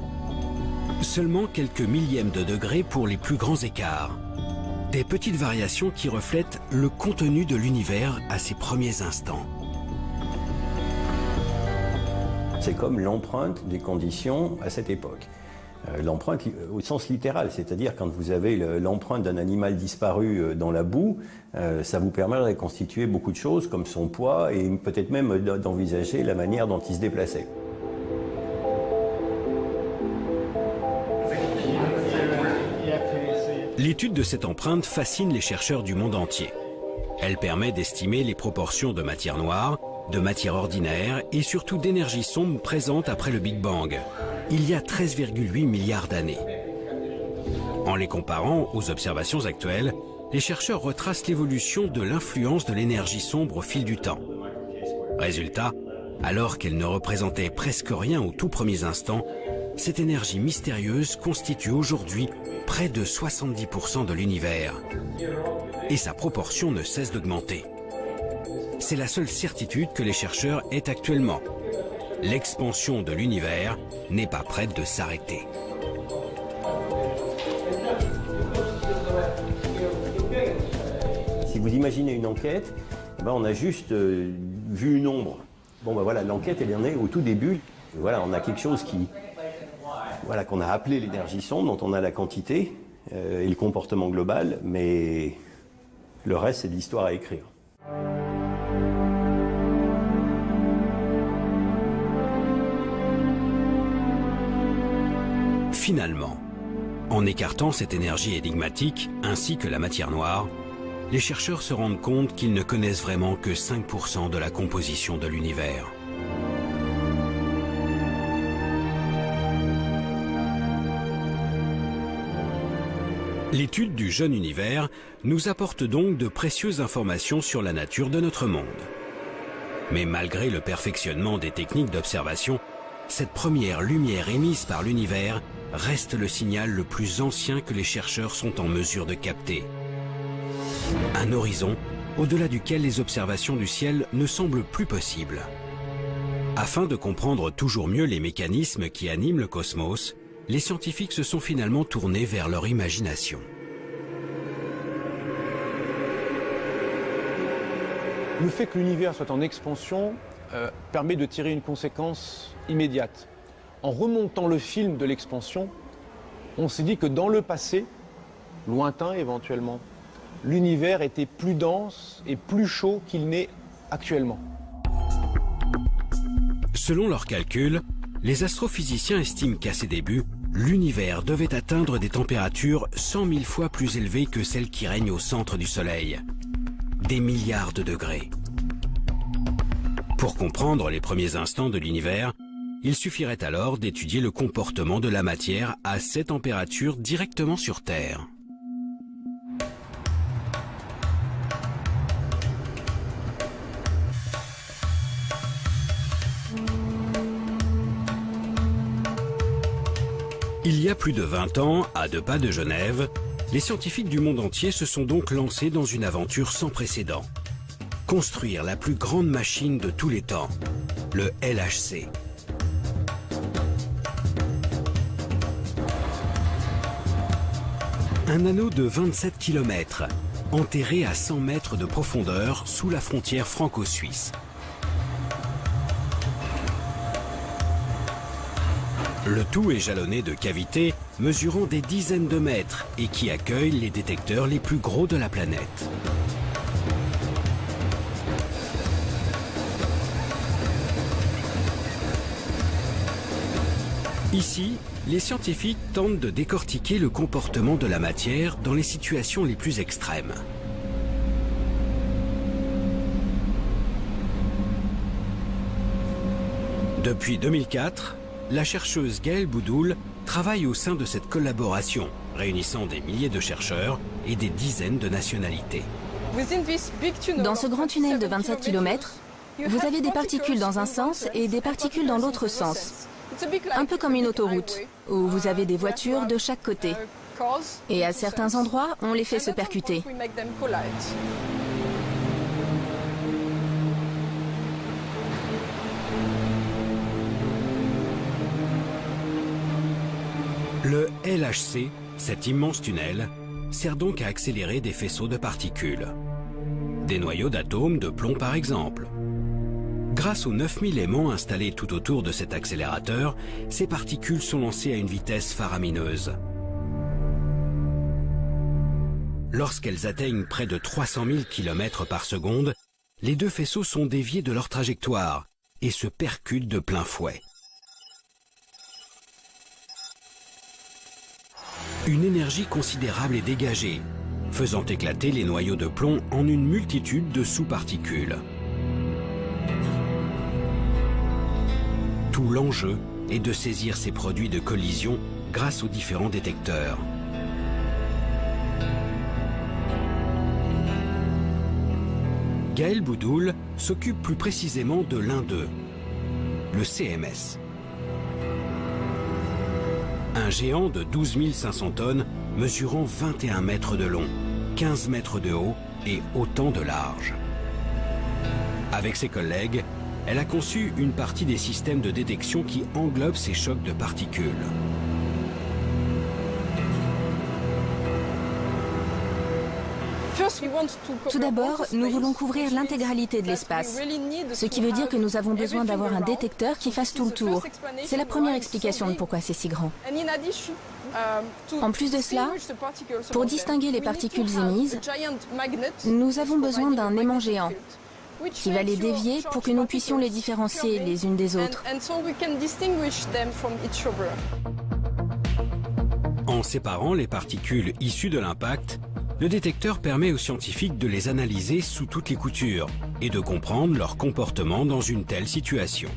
Seulement quelques millièmes de degrés pour les plus grands écarts. Des petites variations qui reflètent le contenu de l'univers à ses premiers instants. C'est comme l'empreinte des conditions à cette époque. L'empreinte au sens littéral, c'est-à-dire quand vous avez l'empreinte d'un animal disparu dans la boue, ça vous permet de reconstituer beaucoup de choses comme son poids et peut-être même d'envisager la manière dont il se déplaçait. L'étude de cette empreinte fascine les chercheurs du monde entier. Elle permet d'estimer les proportions de matière noire, de matière ordinaire et surtout d'énergie sombre présente après le Big Bang, il y a 13,8 milliards d'années. En les comparant aux observations actuelles, les chercheurs retracent l'évolution de l'influence de l'énergie sombre au fil du temps. Résultat, alors qu'elle ne représentait presque rien aux tout premiers instants, cette énergie mystérieuse constitue aujourd'hui près de 70% de l'univers. Et sa proportion ne cesse d'augmenter. C'est la seule certitude que les chercheurs aient actuellement. L'expansion de l'univers n'est pas prête de s'arrêter. Si vous imaginez une enquête, on a juste vu une ombre. Bon ben voilà, l'enquête elle en est au tout début. Et voilà, on a quelque chose qu'on a appelé l'énergie sombre, dont on a la quantité et le comportement global, mais le reste c'est de l'histoire à écrire. Finalement, en écartant cette énergie énigmatique ainsi que la matière noire, les chercheurs se rendent compte qu'ils ne connaissent vraiment que 5% de la composition de l'univers. L'étude du jeune univers nous apporte donc de précieuses informations sur la nature de notre monde. Mais malgré le perfectionnement des techniques d'observation, cette première lumière émise par l'univers reste le signal le plus ancien que les chercheurs sont en mesure de capter. Un horizon au-delà duquel les observations du ciel ne semblent plus possibles. Afin de comprendre toujours mieux les mécanismes qui animent le cosmos, les scientifiques se sont finalement tournés vers leur imagination. Le fait que l'univers soit en expansion permet de tirer une conséquence immédiate. En remontant le film de l'expansion, on s'est dit que dans le passé, lointain éventuellement, l'univers était plus dense et plus chaud qu'il n'est actuellement. Selon leurs calculs, les astrophysiciens estiment qu'à ses débuts, l'univers devait atteindre des températures 100 000 fois plus élevées que celles qui règnent au centre du Soleil. Des milliards de degrés. Pour comprendre les premiers instants de l'univers, il suffirait alors d'étudier le comportement de la matière à ces températures directement sur Terre. Il y a plus de 20 ans, à 2 pas de Genève, les scientifiques du monde entier se sont donc lancés dans une aventure sans précédent. Construire la plus grande machine de tous les temps, le LHC. Un anneau de 27 km, enterré à 100 mètres de profondeur sous la frontière franco-suisse. Le tout est jalonné de cavités mesurant des dizaines de mètres et qui accueillent les détecteurs les plus gros de la planète. Ici, les scientifiques tentent de décortiquer le comportement de la matière dans les situations les plus extrêmes. Depuis 2004, la chercheuse Gaëlle Boudoul travaille au sein de cette collaboration, réunissant des milliers de chercheurs et des dizaines de nationalités. Dans ce grand tunnel de 27 km, vous avez des particules dans un sens et des particules dans l'autre sens. Un peu comme une autoroute, où vous avez des voitures de chaque côté. Et à certains endroits, on les fait se percuter. Le LHC, cet immense tunnel, sert donc à accélérer des faisceaux de particules. Des noyaux d'atomes de plomb par exemple. Grâce aux 9000 aimants installés tout autour de cet accélérateur, ces particules sont lancées à une vitesse faramineuse. Lorsqu'elles atteignent près de 300 000 km par seconde, les deux faisceaux sont déviés de leur trajectoire et se percutent de plein fouet. Une énergie considérable est dégagée, faisant éclater les noyaux de plomb en une multitude de sous-particules. Tout l'enjeu est de saisir ces produits de collision grâce aux différents détecteurs. Gaëlle Boudoul s'occupe plus précisément de l'un d'eux, le CMS. Un géant de 12 500 tonnes mesurant 21 mètres de long, 15 mètres de haut et autant de large. Avec ses collègues, elle a conçu une partie des systèmes de détection qui englobent ces chocs de particules. Tout d'abord, nous voulons couvrir l'intégralité de l'espace, ce qui veut dire que nous avons besoin d'avoir un détecteur qui fasse tout le tour. C'est la première explication de pourquoi c'est si grand. En plus de cela, pour distinguer les particules émises, nous avons besoin d'un aimant géant qui va les dévier pour que nous puissions les différencier les unes des autres. En séparant les particules issues de l'impact, le détecteur permet aux scientifiques de les analyser sous toutes les coutures et de comprendre leur comportement dans une telle situation.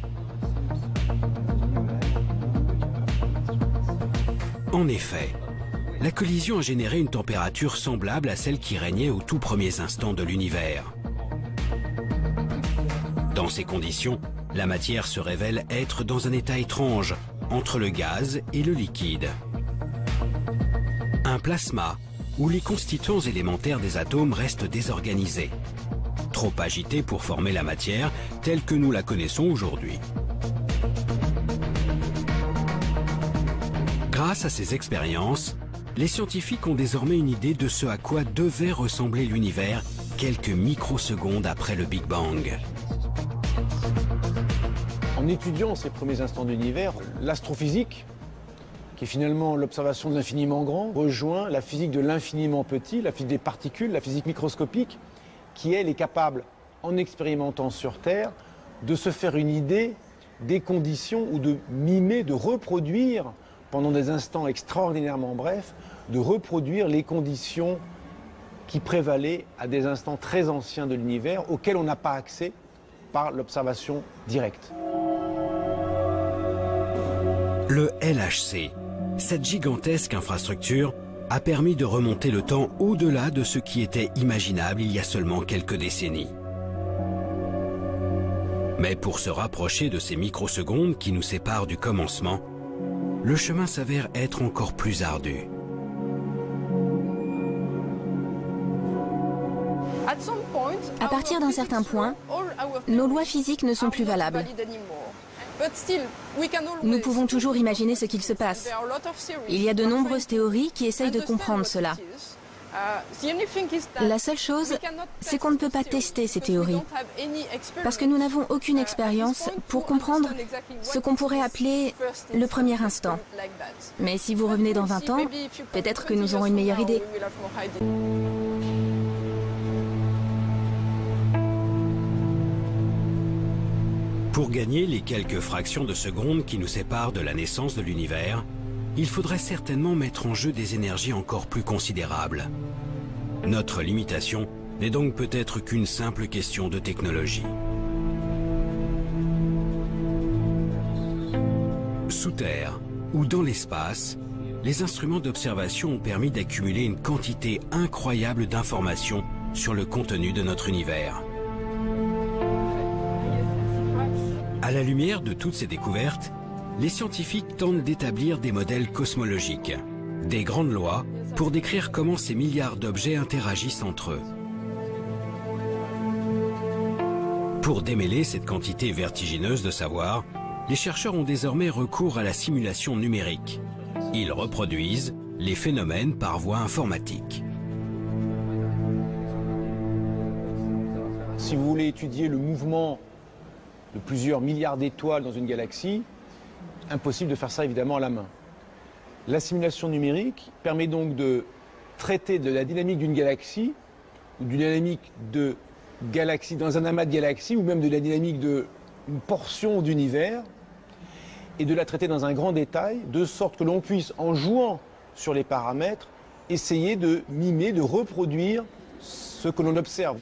En effet, la collision a généré une température semblable à celle qui régnait aux tout premiers instants de l'univers. Dans ces conditions, la matière se révèle être dans un état étrange, entre le gaz et le liquide. Un plasma, où les constituants élémentaires des atomes restent désorganisés, trop agités pour former la matière telle que nous la connaissons aujourd'hui. Grâce à ces expériences, les scientifiques ont désormais une idée de ce à quoi devait ressembler l'univers quelques microsecondes après le Big Bang. En étudiant ces premiers instants de l'univers, l'astrophysique, qui est finalement l'observation de l'infiniment grand, rejoint la physique de l'infiniment petit, la physique des particules, la physique microscopique, qui elle est capable, en expérimentant sur Terre, de se faire une idée des conditions ou de mimer, de reproduire pendant des instants extraordinairement brefs, de reproduire les conditions qui prévalaient à des instants très anciens de l'univers auxquels on n'a pas accès par l'observation directe. Le LHC, cette gigantesque infrastructure, a permis de remonter le temps au-delà de ce qui était imaginable il y a seulement quelques décennies. Mais pour se rapprocher de ces microsecondes qui nous séparent du commencement, le chemin s'avère être encore plus ardu. À partir d'un certain point, nos lois physiques ne sont plus valables. Nous pouvons toujours imaginer ce qu'il se passe. Il y a de nombreuses théories qui essayent de comprendre cela. La seule chose, c'est qu'on ne peut pas tester ces théories, parce que nous n'avons aucune expérience pour comprendre ce qu'on pourrait appeler le premier instant. Mais si vous revenez dans 20 ans, peut-être que nous aurons une meilleure idée. Pour gagner les quelques fractions de secondes qui nous séparent de la naissance de l'univers, il faudrait certainement mettre en jeu des énergies encore plus considérables. Notre limitation n'est donc peut-être qu'une simple question de technologie. Sous terre ou dans l'espace, les instruments d'observation ont permis d'accumuler une quantité incroyable d'informations sur le contenu de notre univers. À la lumière de toutes ces découvertes, les scientifiques tentent d'établir des modèles cosmologiques, des grandes lois pour décrire comment ces milliards d'objets interagissent entre eux. Pour démêler cette quantité vertigineuse de savoir, les chercheurs ont désormais recours à la simulation numérique. Ils reproduisent les phénomènes par voie informatique. Si vous voulez étudier le mouvement de plusieurs milliards d'étoiles dans une galaxie, impossible de faire ça évidemment à la main. La simulation numérique permet donc de traiter de la dynamique d'une galaxie, ou d'une dynamique de galaxie dans un amas de galaxies, ou même de la dynamique d'une portion d'univers, et de la traiter dans un grand détail, de sorte que l'on puisse, en jouant sur les paramètres, essayer de mimer, de reproduire ce que l'on observe.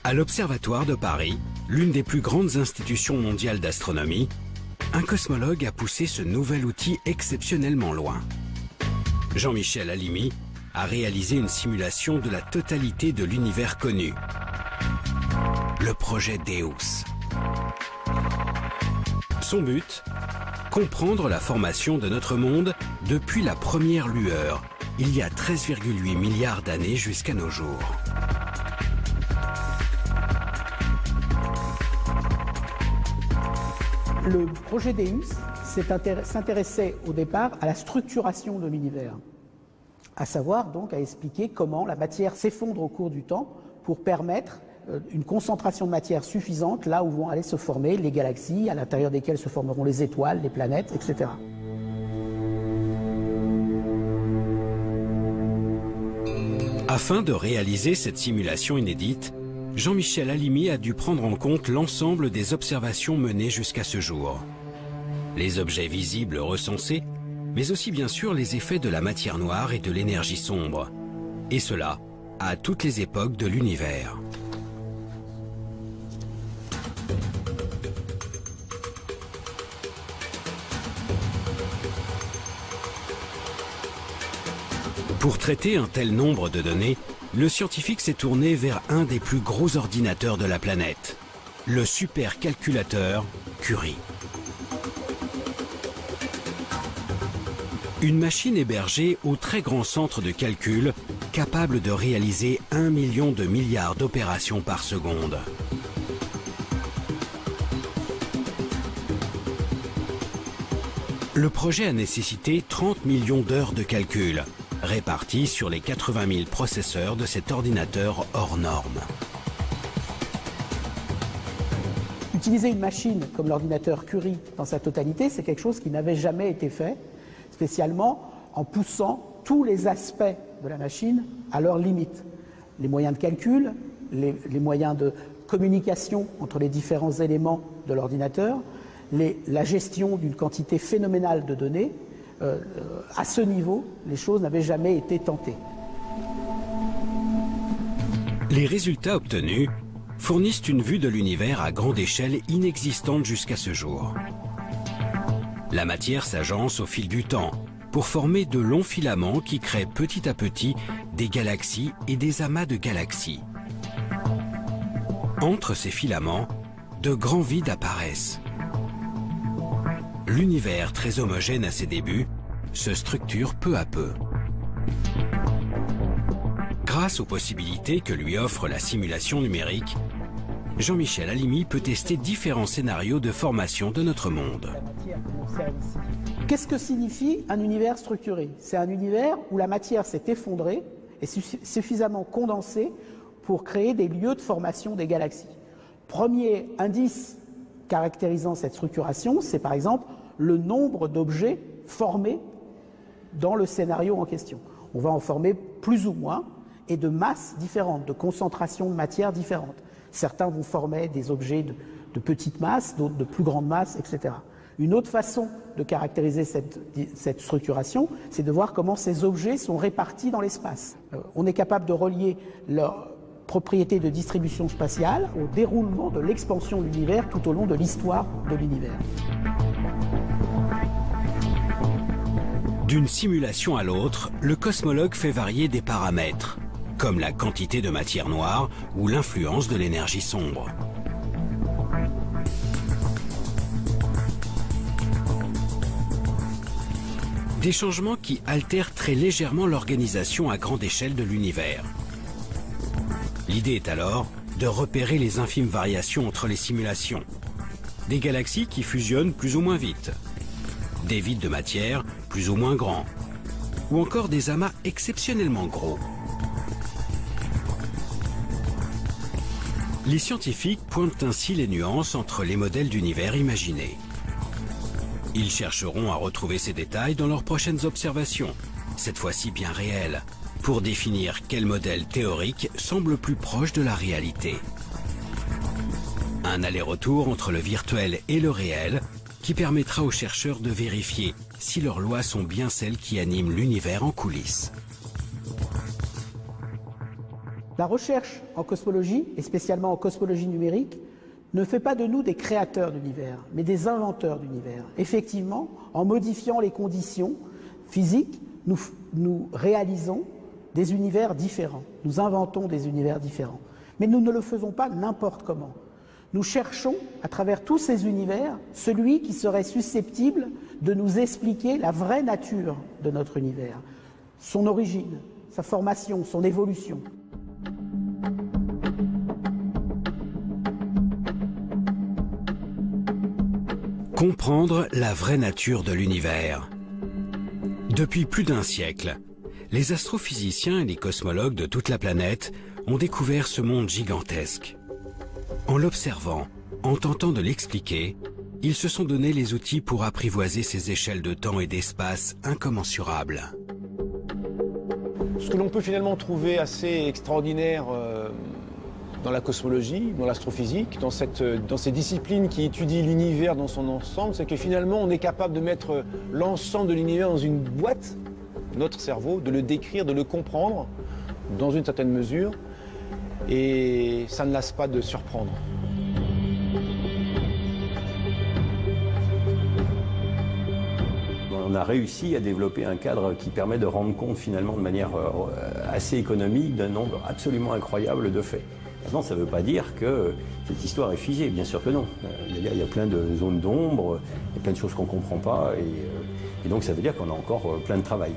À l'Observatoire de Paris, l'une des plus grandes institutions mondiales d'astronomie, un cosmologue a poussé ce nouvel outil exceptionnellement loin. Jean-Michel Halimi a réalisé une simulation de la totalité de l'univers connu, le projet Deus. Son but, comprendre la formation de notre monde depuis la première lueur, il y a 13,8 milliards d'années jusqu'à nos jours. Le projet Deus s'intéressait au départ à la structuration de l'univers, à savoir donc à expliquer comment la matière s'effondre au cours du temps pour permettre une concentration de matière suffisante là où vont aller se former les galaxies, à l'intérieur desquelles se formeront les étoiles, les planètes, etc. Afin de réaliser cette simulation inédite, Jean-Michel Halimi a dû prendre en compte l'ensemble des observations menées jusqu'à ce jour. Les objets visibles recensés, mais aussi bien sûr les effets de la matière noire et de l'énergie sombre. Et cela à toutes les époques de l'univers. Pour traiter un tel nombre de données, le scientifique s'est tourné vers un des plus gros ordinateurs de la planète, le supercalculateur Curie. Une machine hébergée au très grand centre de calcul, capable de réaliser 1 million de milliards d'opérations par seconde. Le projet a nécessité 30 millions d'heures de calcul, répartis sur les 80 000 processeurs de cet ordinateur hors norme. Utiliser une machine comme l'ordinateur Curie dans sa totalité, c'est quelque chose qui n'avait jamais été fait. spécialement en poussant tous les aspects de la machine à leurs limites. Les moyens de calcul, les moyens de communication entre les différents éléments de l'ordinateur, la gestion d'une quantité phénoménale de données. À ce niveau, les choses n'avaient jamais été tentées. Les résultats obtenus fournissent une vue de l'univers à grande échelle inexistante jusqu'à ce jour. La matière s'agence au fil du temps pour former de longs filaments qui créent petit à petit des galaxies et des amas de galaxies. Entre ces filaments, de grands vides apparaissent. L'univers, très homogène à ses débuts, se structure peu à peu. Grâce aux possibilités que lui offre la simulation numérique, Jean-Michel Halimi peut tester différents scénarios de formation de notre monde. Qu'est-ce que signifie un univers structuré? C'est un univers où la matière s'est effondrée et suffisamment condensée pour créer des lieux de formation des galaxies. Premier indice caractérisant cette structuration, c'est par exemple le nombre d'objets formés dans le scénario en question. On va en former plus ou moins et de masses différentes, de concentrations de matière différentes. Certains vont former des objets de petite masse, d'autres de plus grande masse, etc. Une autre façon de caractériser cette structuration, c'est de voir comment ces objets sont répartis dans l'espace. On est capable de relier leur propriété de distribution spatiale au déroulement de l'expansion de l'univers tout au long de l'histoire de l'univers. D'une simulation à l'autre, le cosmologue fait varier des paramètres, comme la quantité de matière noire ou l'influence de l'énergie sombre. Des changements qui altèrent très légèrement l'organisation à grande échelle de l'univers. L'idée est alors de repérer les infimes variations entre les simulations. Des galaxies qui fusionnent plus ou moins vite, des vides de matière plus ou moins grands, ou encore des amas exceptionnellement gros. Les scientifiques pointent ainsi les nuances entre les modèles d'univers imaginés. Ils chercheront à retrouver ces détails dans leurs prochaines observations, cette fois-ci bien réelles, pour définir quel modèle théorique semble plus proche de la réalité. Un aller-retour entre le virtuel et le réel qui permettra aux chercheurs de vérifier si leurs lois sont bien celles qui animent l'univers en coulisses. La recherche en cosmologie, et spécialement en cosmologie numérique, ne fait pas de nous des créateurs d'univers, mais des inventeurs d'univers. Effectivement, en modifiant les conditions physiques, nous réalisons des univers différents. Nous inventons des univers différents. Mais nous ne le faisons pas n'importe comment. Nous cherchons, à travers tous ces univers, celui qui serait susceptible de nous expliquer la vraie nature de notre univers, son origine, sa formation, son évolution. Comprendre la vraie nature de l'univers. Depuis plus d'un siècle, les astrophysiciens et les cosmologues de toute la planète ont découvert ce monde gigantesque. En l'observant, en tentant de l'expliquer, ils se sont donné les outils pour apprivoiser ces échelles de temps et d'espace incommensurables. Ce que l'on peut finalement trouver assez extraordinaire dans la cosmologie, dans l'astrophysique, dans ces disciplines qui étudient l'univers dans son ensemble, c'est que finalement on est capable de mettre l'ensemble de l'univers dans une boîte, notre cerveau, de le décrire, de le comprendre dans une certaine mesure, et ça ne lasse pas de surprendre. On a réussi à développer un cadre qui permet de rendre compte finalement de manière assez économique d'un nombre absolument incroyable de faits. Maintenant, ça ne veut pas dire que cette histoire est figée, bien sûr que non. Il y a plein de zones d'ombre, il y a plein de choses qu'on ne comprend pas, et donc ça veut dire qu'on a encore plein de travail.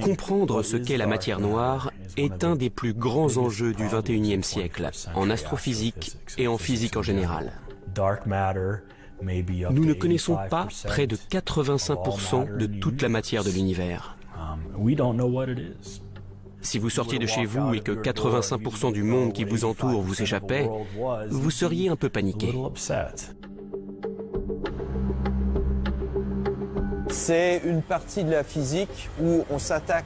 Comprendre ce qu'est la matière noire est un des plus grands enjeux du XXIe siècle, en astrophysique et en physique en général. Nous ne connaissons pas près de 85% de toute la matière de l'univers. Si vous sortiez de chez vous et que 85% du monde qui vous entoure vous échappait, vous seriez un peu paniqué. C'est une partie de la physique où on s'attaque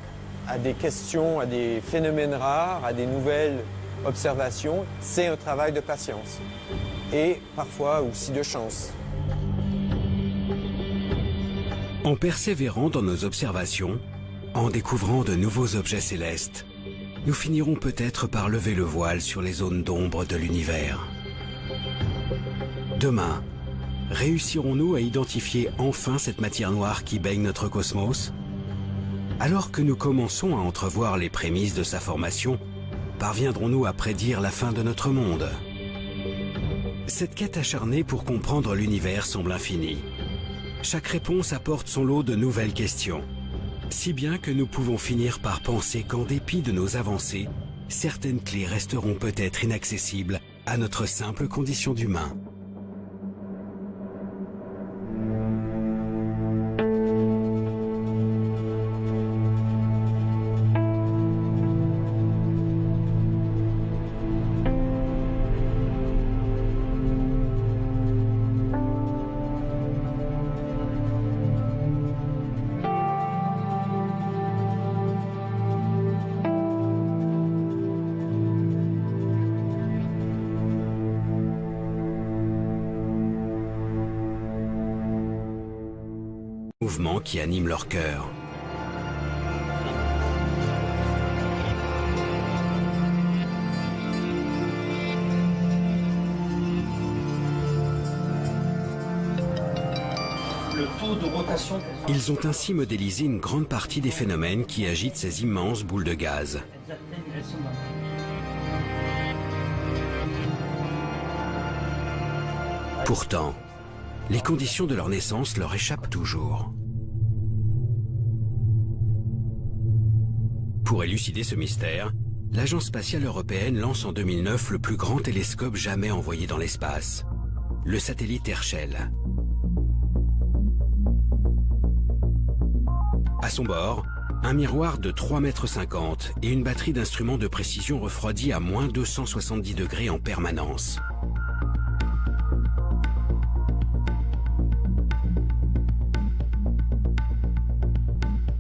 à des questions, à des phénomènes rares, à des nouvelles observations. C'est un travail de patience et parfois aussi de chance. En persévérant dans nos observations, en découvrant de nouveaux objets célestes, nous finirons peut-être par lever le voile sur les zones d'ombre de l'univers. Demain, réussirons-nous à identifier enfin cette matière noire qui baigne notre cosmos? Alors que nous commençons à entrevoir les prémices de sa formation, parviendrons-nous à prédire la fin de notre monde? Cette quête acharnée pour comprendre l'univers semble infinie. Chaque réponse apporte son lot de nouvelles questions, si bien que nous pouvons finir par penser qu'en dépit de nos avancées, certaines clés resteront peut-être inaccessibles à notre simple condition d'humain. Mouvements qui animent leur cœur. Le taux de rotation. Ils ont ainsi modélisé une grande partie des phénomènes qui agitent ces immenses boules de gaz. Pourtant, les conditions de leur naissance leur échappent toujours. Pour élucider ce mystère, l'Agence spatiale européenne lance en 2009 le plus grand télescope jamais envoyé dans l'espace, le satellite Herschel. À son bord, un miroir de 3,50 m et une batterie d'instruments de précision refroidis à moins 270 degrés en permanence.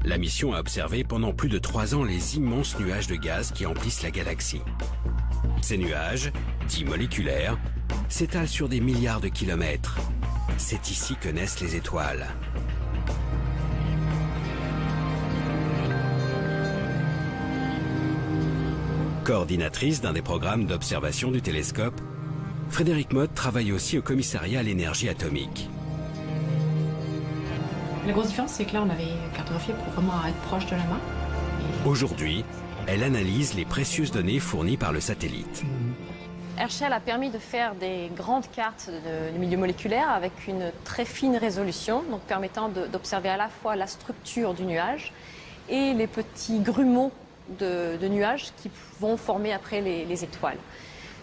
La mission a observé pendant plus de 3 ans les immenses nuages de gaz qui emplissent la galaxie. Ces nuages, dits moléculaires, s'étalent sur des milliards de kilomètres. C'est ici que naissent les étoiles. Coordinatrice d'un des programmes d'observation du télescope, Frédérique Mott travaille aussi au commissariat à l'énergie atomique. La grosse différence, c'est que là, on avait cartographié pour vraiment être proche de la main. Aujourd'hui, elle analyse les précieuses données fournies par le satellite. Herschel a permis de faire des grandes cartes de milieu moléculaire avec une très fine résolution, donc permettant d'observer à la fois la structure du nuage et les petits grumeaux de nuages qui vont former après les étoiles.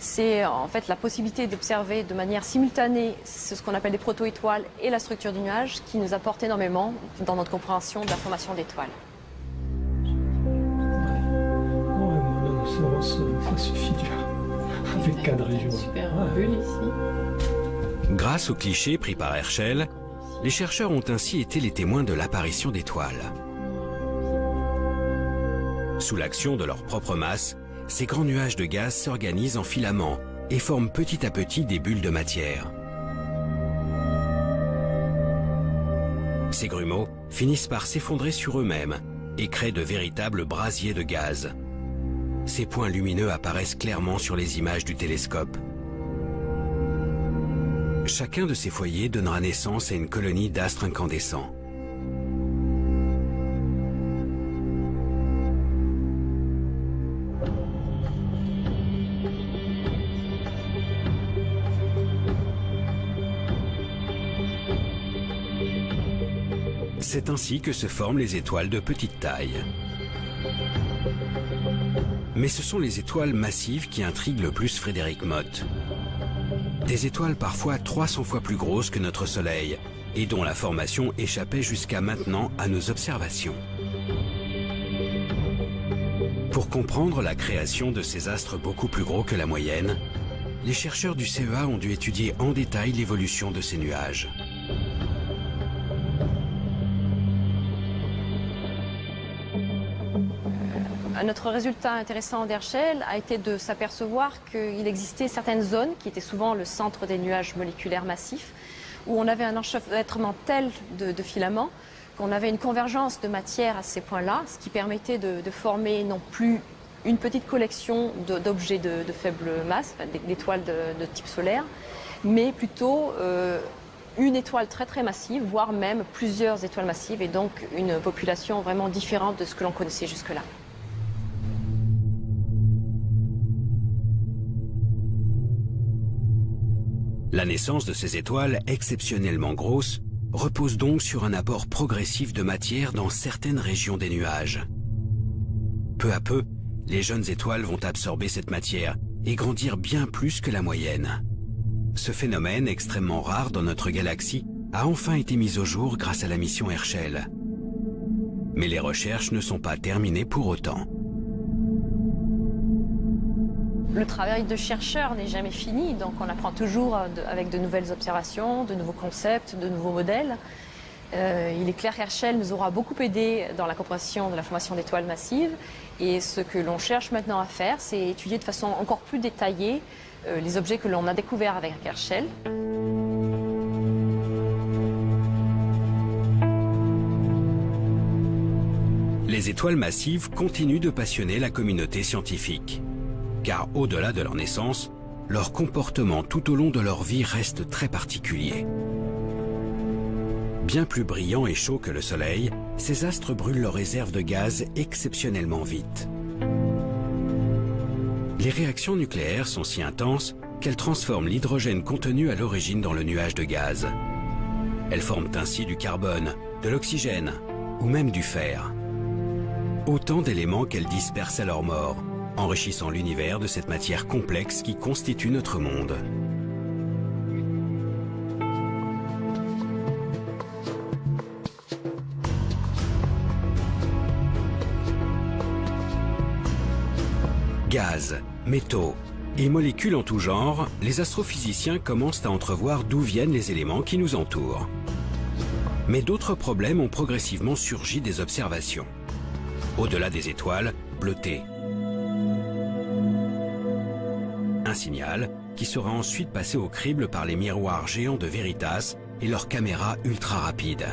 C'est en fait la possibilité d'observer de manière simultanée ce qu'on appelle des proto-étoiles et la structure du nuage qui nous apporte énormément dans notre compréhension de la formation d'étoiles. Ça suffit avec cadré. Super bulle ici. Grâce aux clichés pris par Herschel, les chercheurs ont ainsi été les témoins de l'apparition d'étoiles. Sous l'action de leur propre masse, ces grands nuages de gaz s'organisent en filaments et forment petit à petit des bulles de matière. Ces grumeaux finissent par s'effondrer sur eux-mêmes et créent de véritables brasiers de gaz. Ces points lumineux apparaissent clairement sur les images du télescope. Chacun de ces foyers donnera naissance à une colonie d'astres incandescents. C'est ainsi que se forment les étoiles de petite taille. Mais ce sont les étoiles massives qui intriguent le plus Frédérique Mott. Des étoiles parfois 300 fois plus grosses que notre Soleil et dont la formation échappait jusqu'à maintenant à nos observations. Pour comprendre la création de ces astres beaucoup plus gros que la moyenne, les chercheurs du CEA ont dû étudier en détail l'évolution de ces nuages. Un autre résultat intéressant d'Herschel a été de s'apercevoir qu'il existait certaines zones qui étaient souvent le centre des nuages moléculaires massifs, où on avait un enchevêtrement tel de filaments qu'on avait une convergence de matière à ces points-là, ce qui permettait de former non plus une petite collection d'objets de faible masse, d'étoiles de type solaire, mais plutôt une étoile très très massive, voire même plusieurs étoiles massives, et donc une population vraiment différente de ce que l'on connaissait jusque-là. La naissance de ces étoiles exceptionnellement grosses repose donc sur un apport progressif de matière dans certaines régions des nuages. Peu à peu, les jeunes étoiles vont absorber cette matière et grandir bien plus que la moyenne. Ce phénomène extrêmement rare dans notre galaxie a enfin été mis au jour grâce à la mission Herschel. Mais les recherches ne sont pas terminées pour autant. Le travail de chercheur n'est jamais fini, donc on apprend toujours avec de nouvelles observations, de nouveaux concepts, de nouveaux modèles. Il est clair qu'Herschel nous aura beaucoup aidé dans la compréhension de la formation d'étoiles massives, et ce que l'on cherche maintenant à faire, c'est étudier de façon encore plus détaillée les objets que l'on a découverts avec Herschel. Les étoiles massives continuent de passionner la communauté scientifique. Car au-delà de leur naissance, leur comportement tout au long de leur vie reste très particulier. Bien plus brillants et chauds que le Soleil, ces astres brûlent leurs réserves de gaz exceptionnellement vite. Les réactions nucléaires sont si intenses qu'elles transforment l'hydrogène contenu à l'origine dans le nuage de gaz. Elles forment ainsi du carbone, de l'oxygène ou même du fer. Autant d'éléments qu'elles dispersent à leur mort, enrichissant l'univers de cette matière complexe qui constitue notre monde. Gaz, métaux et molécules en tout genre, les astrophysiciens commencent à entrevoir d'où viennent les éléments qui nous entourent. Mais d'autres problèmes ont progressivement surgi des observations. Au-delà des étoiles, bleutées. Un signal qui sera ensuite passé au crible par les miroirs géants de Veritas et leurs caméras ultra rapides.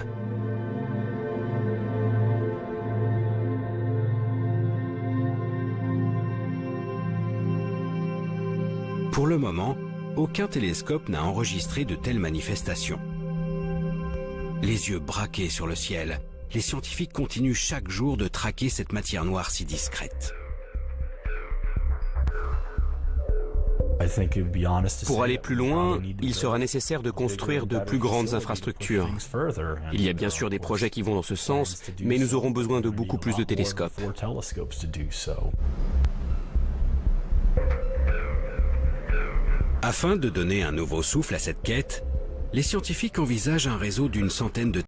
Pour le moment, aucun télescope n'a enregistré de telles manifestations. Les yeux braqués sur le ciel, les scientifiques continuent chaque jour de traquer cette matière noire si discrète. Pour aller plus loin, il sera nécessaire de construire de plus grandes infrastructures. Il y a bien sûr des projets qui vont dans ce sens, mais nous aurons besoin de beaucoup plus de télescopes. Afin de donner un nouveau souffle à cette quête, les scientifiques envisagent un réseau d'une centaine de